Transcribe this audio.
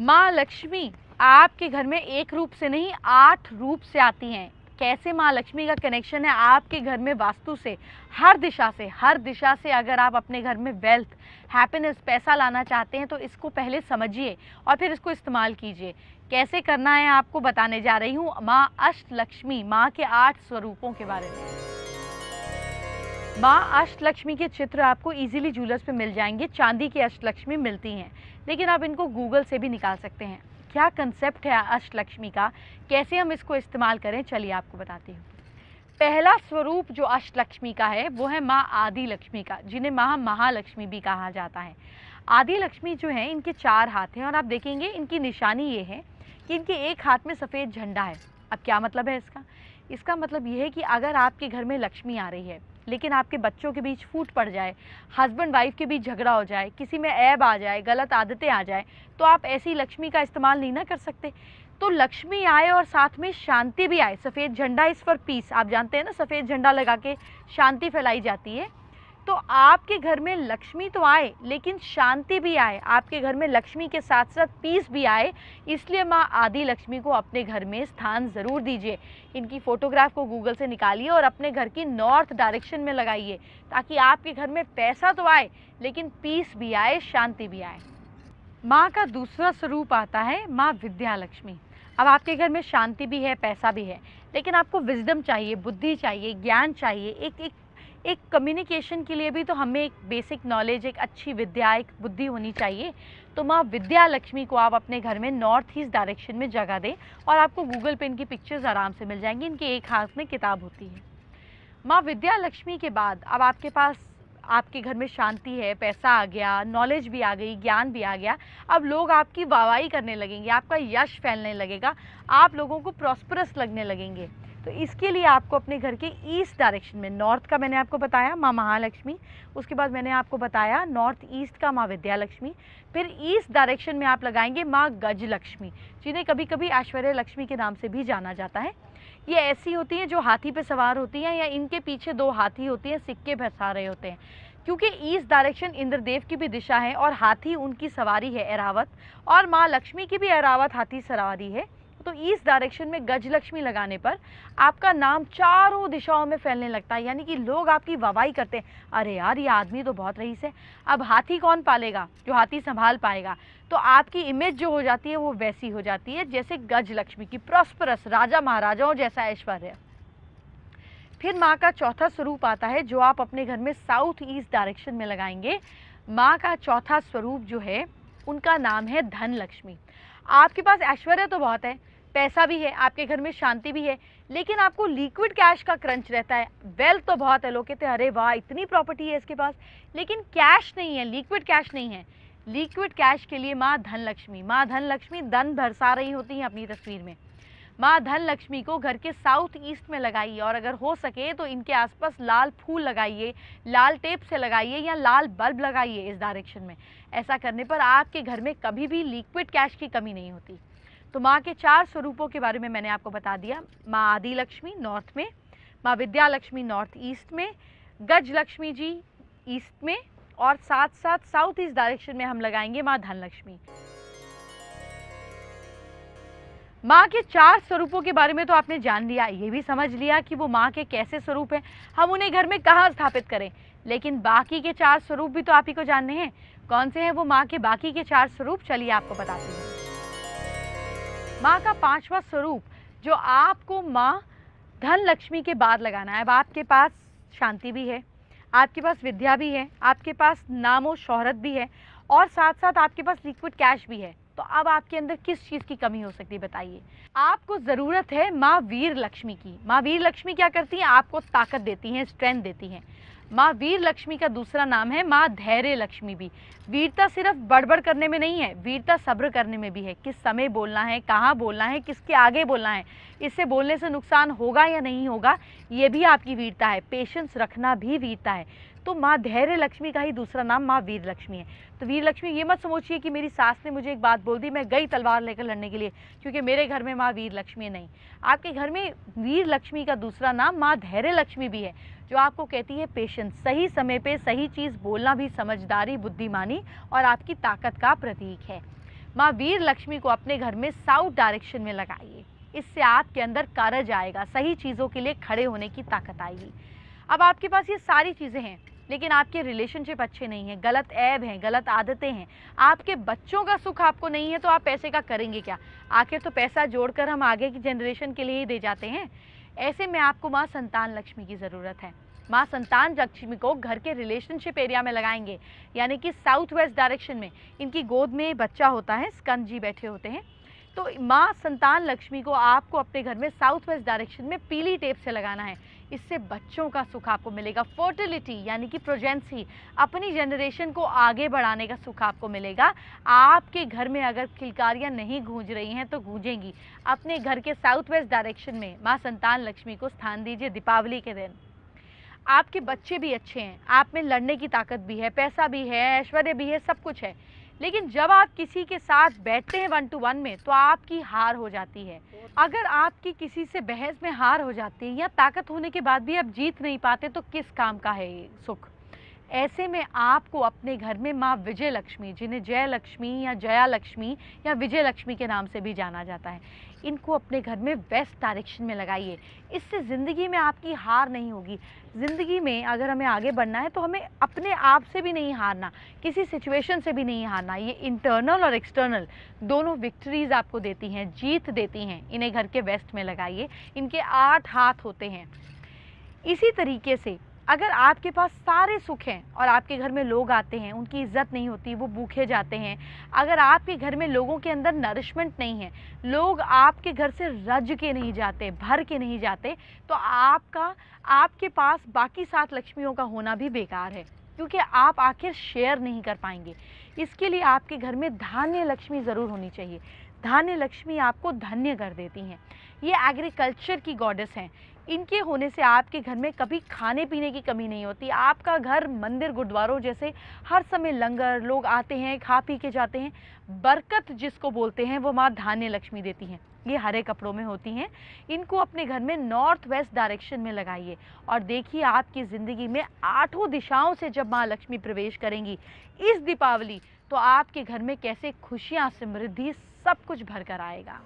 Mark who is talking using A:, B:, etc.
A: माँ लक्ष्मी आपके घर में एक रूप से नहीं 8 रूप से आती हैं। कैसे माँ लक्ष्मी का कनेक्शन है आपके घर में वास्तु से? हर दिशा से अगर आप अपने घर में वेल्थ, हैप्पीनेस, पैसा लाना चाहते हैं तो इसको पहले समझिए और फिर इसको इस्तेमाल कीजिए। कैसे करना है आपको बताने जा रही हूँ माँ अष्टलक्ष्मी, माँ के 8 स्वरूपों के बारे में। माँ अष्टलक्ष्मी के चित्र आपको इजीली ज्वेलर्स पे मिल जाएंगे। चांदी की अष्टलक्ष्मी मिलती हैं, लेकिन आप इनको गूगल से भी निकाल सकते हैं। क्या कंसेप्ट है अष्टलक्ष्मी का, कैसे हम इसको इस्तेमाल करें, चलिए आपको बताती हूँ। पहला स्वरूप जो अष्टलक्ष्मी का है वो है माँ आदि लक्ष्मी का, जिन्हें माँ महालक्ष्मी भी कहा जाता है। आदि लक्ष्मी जो है इनके 4 हाथ हैं और आप देखेंगे इनकी निशानी ये है कि इनके एक हाथ में सफ़ेद झंडा है। अब क्या मतलब है इसका? इसका मतलब ये है कि अगर आपके घर में लक्ष्मी आ रही है लेकिन आपके बच्चों के बीच फूट पड़ जाए, हस्बैंड वाइफ के बीच झगड़ा हो जाए, किसी में ऐब आ जाए, गलत आदतें आ जाए, तो आप ऐसी लक्ष्मी का इस्तेमाल नहीं ना कर सकते। तो लक्ष्मी आए और साथ में शांति भी आए। सफ़ेद झंडा इज़ फॉर पीस, आप जानते हैं ना, सफ़ेद झंडा लगा के शांति फैलाई जाती है। तो आपके घर में लक्ष्मी तो आए लेकिन शांति भी आए, आपके घर में लक्ष्मी के साथ साथ पीस भी आए। इसलिए माँ आदि लक्ष्मी को अपने घर में स्थान ज़रूर दीजिए। इनकी फ़ोटोग्राफ को गूगल से निकालिए और अपने घर की नॉर्थ डायरेक्शन में लगाइए, ताकि आपके घर में पैसा तो आए लेकिन पीस भी आए, शांति भी आए। माँ का दूसरा स्वरूप आता है माँ विद्या लक्ष्मी। अब आपके घर में शांति भी है, पैसा भी है, लेकिन आपको विजडम चाहिए, बुद्धि चाहिए, ज्ञान चाहिए। एक कम्युनिकेशन के लिए भी तो हमें एक बेसिक नॉलेज, एक अच्छी विद्या, एक बुद्धि होनी चाहिए। तो माँ विद्या लक्ष्मी को आप अपने घर में नॉर्थ ईस्ट डायरेक्शन में जगह दें और आपको गूगल पे इनकी पिक्चर्स आराम से मिल जाएंगी। इनके एक हाथ में किताब होती है। माँ विद्या लक्ष्मी के बाद अब आपके पास, आपके घर में शांति है, पैसा आ गया, नॉलेज भी आ गई, ज्ञान भी आ गया। अब लोग आपकी वाहवाही करने लगेंगे, आपका यश फैलने लगेगा, आप लोगों को प्रॉस्परस लगने लगेंगे। तो इसके लिए आपको अपने घर के ईस्ट डायरेक्शन में, नॉर्थ का मैंने आपको बताया माँ महालक्ष्मी, उसके बाद मैंने आपको बताया नॉर्थ ईस्ट का माँ विद्या लक्ष्मी, फिर ईस्ट डायरेक्शन में आप लगाएंगे माँ गज लक्ष्मी, जिन्हें कभी कभी ऐश्वर्य लक्ष्मी के नाम से भी जाना जाता है। ये ऐसी होती हैं जो हाथी पे सवार होती हैं या इनके पीछे 2 हाथी होती हैं, सिक्के फंसा रहे होते हैं। क्योंकि ईस्ट डायरेक्शन इंद्रदेव की भी दिशा है और हाथी उनकी सवारी है ऐरावत, और माँ लक्ष्मी की भी ऐरावत हाथी सवारी है। तो ईस्ट डायरेक्शन में गज लक्ष्मी लगाने पर आपका नाम चारों दिशाओं में फैलने लगता है, यानी कि लोग आपकी वाहवाही करते हैं, अरे यार ये आदमी तो बहुत रईस है। अब हाथी कौन पालेगा? जो हाथी संभाल पाएगा। तो आपकी इमेज जो हो जाती है वो वैसी हो जाती है जैसे गज लक्ष्मी की, प्रॉस्परस, राजा महाराजाओं जैसा ऐश्वर्य। फिर माँ का चौथा स्वरूप आता है जो आप अपने घर में साउथ ईस्ट डायरेक्शन में लगाएंगे। माँ का चौथा स्वरूप जो है उनका नाम है धन लक्ष्मी। आपके पास ऐश्वर्य तो बहुत है, पैसा भी है, आपके घर में शांति भी है, लेकिन आपको लिक्विड कैश का क्रंच रहता है। वेल्थ तो बहुत है, लोग कहते हैं अरे वाह इतनी प्रॉपर्टी है इसके पास, लेकिन कैश नहीं है, लिक्विड कैश नहीं है। लिक्विड कैश के लिए माँ धन लक्ष्मी धन बरसा रही होती हैं अपनी तस्वीर में। माँ धन लक्ष्मी को घर के साउथ ईस्ट में लगाइए और अगर हो सके तो इनके आसपास लाल फूल लगाइए, लाल टेप से लगाइए या लाल बल्ब लगाइए इस डायरेक्शन में। ऐसा करने पर आपके घर में कभी भी लिक्विड कैश की कमी नहीं होती। तो माँ के 4 स्वरूपों के बारे में मैंने आपको बता दिया। माँ आदि लक्ष्मी नॉर्थ में, माँ विद्या लक्ष्मी नॉर्थ ईस्ट में, गज लक्ष्मी जी ईस्ट में, और साथ साथ साउथ ईस्ट डायरेक्शन में हम लगाएंगे माँ धन लक्ष्मी। माँ के 4 स्वरूपों के बारे में तो आपने जान लिया, ये भी समझ लिया कि वो माँ के कैसे स्वरूप हैं, हम उन्हें घर में कहाँ स्थापित करें। लेकिन बाकी के 4 स्वरूप भी तो आप ही को जानने हैं। कौन से हैं वो माँ के बाकी के 4 स्वरूप, चलिए आपको बताती हूँ। माँ का 5वां स्वरूप जो आपको माँ धन लक्ष्मी के बाद लगाना है। अब आपके पास शांति भी है, आपके पास विद्या भी है, आपके पास नामो शोहरत भी है, और साथ साथ आपके पास लिक्विड कैश भी है। तो अब आपके अंदर किस चीज़ की कमी हो सकती है बताइए? आपको ज़रूरत है माँ वीर लक्ष्मी की। माँ वीर लक्ष्मी क्या करती हैं? आपको ताकत देती हैं, स्ट्रेंथ देती हैं। माँ वीर लक्ष्मी का दूसरा नाम है माँ धैर्य लक्ष्मी भी। वीरता सिर्फ बड़बड़ करने में नहीं है, वीरता सब्र करने में भी है। किस समय बोलना है, कहाँ बोलना है, किसके आगे बोलना है, इससे बोलने से नुकसान होगा या नहीं होगा, ये भी आपकी वीरता है। पेशेंस रखना भी वीरता है। तो माँ धैर्य लक्ष्मी का ही दूसरा नाम माँ वीर लक्ष्मी है। तो वीर लक्ष्मी ये मत समझिए कि मेरी सास ने मुझे एक बात बोल दी, मैं गई तलवार लेकर लड़ने के लिए क्योंकि मेरे घर में माँ वीर लक्ष्मी है। नहीं, आपके घर में वीर लक्ष्मी का दूसरा नाम माँ धैर्य लक्ष्मी भी है, जो आपको कहती है पेशेंस, सही समय पे सही चीज़ बोलना भी समझदारी, बुद्धिमानी और आपकी ताकत का प्रतीक है। माँ वीर लक्ष्मी को अपने घर में साउथ डायरेक्शन में लगाइए। इससे आपके अंदर करेज आएगा, सही चीज़ों के लिए खड़े होने की ताकत आएगी। अब आपके पास ये सारी चीज़ें हैं, लेकिन आपके रिलेशनशिप अच्छे नहीं हैं, गलत ऐब हैं, गलत आदतें हैं, आपके बच्चों का सुख आपको नहीं है, तो आप पैसे का करेंगे क्या? आखिर तो पैसा जोड़कर हम आगे की जनरेशन के लिए ही दे जाते हैं। ऐसे में आपको माँ संतान लक्ष्मी की ज़रूरत है। माँ संतान लक्ष्मी को घर के रिलेशनशिप एरिया में लगाएंगे, यानी कि साउथ वेस्ट डायरेक्शन में। इनकी गोद में बच्चा होता है, स्कंद जी बैठे होते हैं। तो माँ संतान लक्ष्मी को आपको अपने घर में साउथ वेस्ट डायरेक्शन में पीली टेप से लगाना है। इससे बच्चों का सुख आपको मिलेगा, फर्टिलिटी यानी कि प्रोजेंसी, अपनी जनरेशन को आगे बढ़ाने का सुख आपको मिलेगा। आपके घर में अगर किलकारियाँ नहीं गूंज रही हैं तो गूंजेंगी। अपने घर के साउथ वेस्ट डायरेक्शन में माँ संतान लक्ष्मी को स्थान दीजिए दीपावली के दिन। आपके बच्चे भी अच्छे हैं, आप में लड़ने की ताकत भी है, पैसा भी है, ऐश्वर्य भी है, सब कुछ है। लेकिन जब आप किसी के साथ बैठते हैं 1 to 1 में, तो आपकी हार हो जाती है। अगर आपकी किसी से बहस में हार हो जाती है या ताकत होने के बाद भी आप जीत नहीं पाते, तो किस काम का है ये सुख? ऐसे में आपको अपने घर में माँ विजय लक्ष्मी, जिन्हें जय लक्ष्मी या जया लक्ष्मी या विजय लक्ष्मी के नाम से भी जाना जाता है, इनको अपने घर में वेस्ट डायरेक्शन में लगाइए। इससे ज़िंदगी में आपकी हार नहीं होगी। ज़िंदगी में अगर हमें आगे बढ़ना है तो हमें अपने आप से भी नहीं हारना, किसी सिचुएशन से भी नहीं हारना। ये इंटरनल और एक्सटर्नल दोनों विक्ट्रीज आपको देती हैं, जीत देती हैं। इन्हें घर के वेस्ट में लगाइए। इनके 8 हाथ होते हैं। इसी तरीके से अगर आपके पास सारे सुख हैं और आपके घर में लोग आते हैं, उनकी इज्जत नहीं होती, वो भूखे जाते हैं, अगर आपके घर में लोगों के अंदर नरिशमेंट नहीं है, लोग आपके घर से रज के नहीं जाते, भर के नहीं जाते, तो आपके पास बाकी 7 लक्ष्मियों का होना भी बेकार है, क्योंकि आप आखिर शेयर नहीं कर पाएंगे। इसके लिए आपके घर में धान्य लक्ष्मी ज़रूर होनी चाहिए। धान्य लक्ष्मी आपको धन्य कर देती हैं। ये एग्रीकल्चर की गॉडेस हैं। इनके होने से आपके घर में कभी खाने पीने की कमी नहीं होती। आपका घर मंदिर गुरुद्वारों जैसे हर समय लंगर, लोग आते हैं, खा पी के जाते हैं। बरकत जिसको बोलते हैं वो माँ धान्य लक्ष्मी देती हैं। ये हरे कपड़ों में होती हैं। इनको अपने घर में नॉर्थ वेस्ट डायरेक्शन में लगाइए और देखिए आपकी ज़िंदगी में 8 दिशाओं से जब माँ लक्ष्मी प्रवेश करेंगी इस दीपावली, तो आपके घर में कैसे खुशियाँ, समृद्धि, सब कुछ भर कर आएगा।